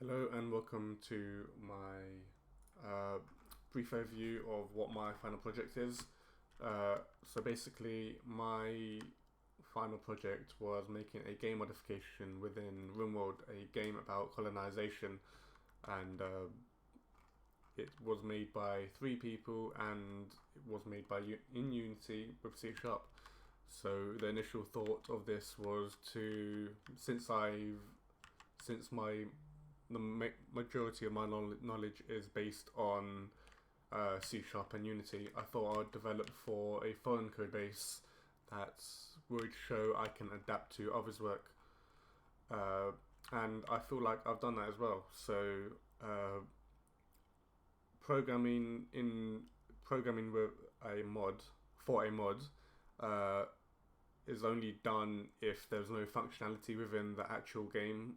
Hello and welcome to my brief overview of what my final project is. So basically my final project was making a game modification within RimWorld, a game about colonization, and it was made by 3 people and it was made in Unity with C#. So the initial thought of this was to, since the majority of my knowledge is based on C# and Unity, I thought I'd develop for a foreign code base that would show I can adapt to others' work. And I feel like I've done that as well. So programming with a mod for a mod is only done if there's no functionality within the actual game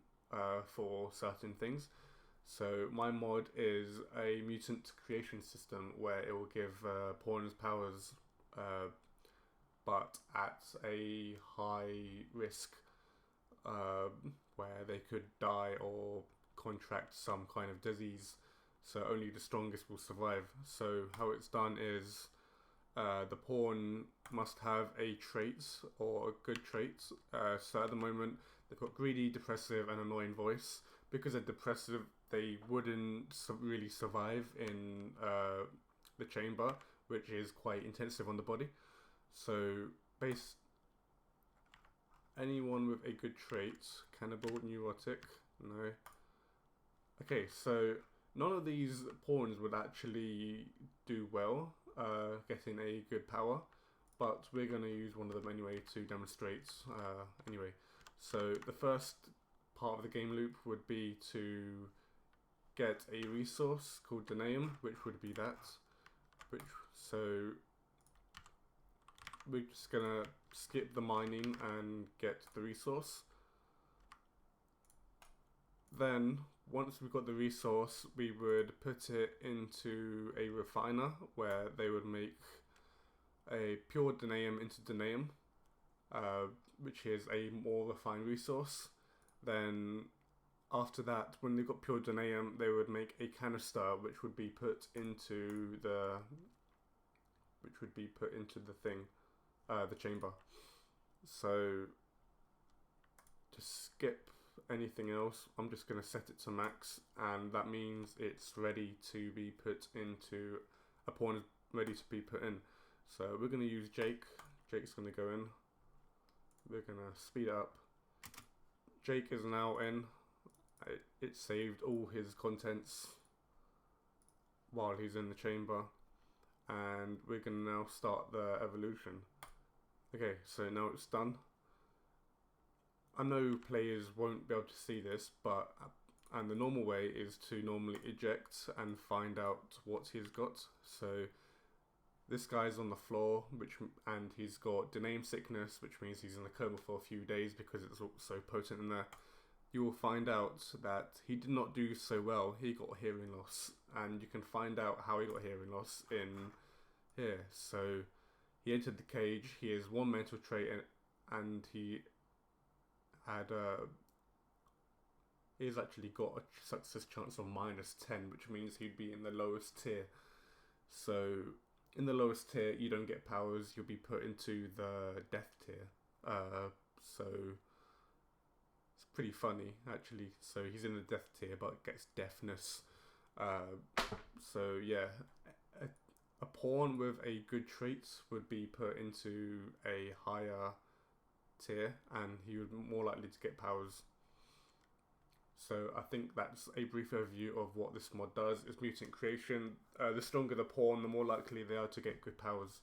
for certain things. So my mod is a mutant creation system where it will give pawns powers, but at a high risk, where they could die or contract some kind of disease. So only the strongest will survive. So how it's done is the pawn must have a trait or a good trait. So at the moment they've got greedy, depressive and annoying voice. Because they're depressive, they wouldn't really survive in the chamber, which is quite intensive on the body. So anyone with a good trait, cannibal, neurotic, no. Okay, so none of these pawns would actually do well getting a good power, but we're going to use one of them anyway to demonstrate anyway. So the first part of the game loop would be to get a resource called Denaeum, which would be that. So we're just going to skip the mining and get the resource. Then, once we've got the resource, we would put it into a refiner where they would make a pure Denaeum into Denaeum, which is a more refined resource. Then, after that, when they've got pure Denaeum, they would make a canister, which would be put into the thing, the chamber. So, just skip anything else. I'm just going to set it to max, and that means it's ready to be put into, a pawn is ready to be put in. So we're going to use Jake. Jake's going to go in. We're going to speed it up. Jake is now in. It saved all his contents while he's in the chamber, and we're going to now start the evolution. Okay, so now it's done. I know players won't be able to see this, and the normal way is to normally eject and find out what he's got. So this guy's on the floor, and he's got Denaeum sickness, which means he's in a coma for a few days because it's so potent in there. You will find out that he did not do so well. He got hearing loss, and you can find out how he got hearing loss in here. So he entered the cage. He has 1 mental trait, and he's actually got a success chance of -10, which means he'd be in the lowest tier. So in the lowest tier, you don't get powers. You'll be put into the death tier. So it's pretty funny actually. So he's in the death tier, but gets deafness. So yeah, a pawn with a good trait would be put into a higher tier, and he would be more likely to get powers. So I think that's a brief overview of what this mod does. It's mutant creation. The stronger the pawn, the more likely they are to get good powers.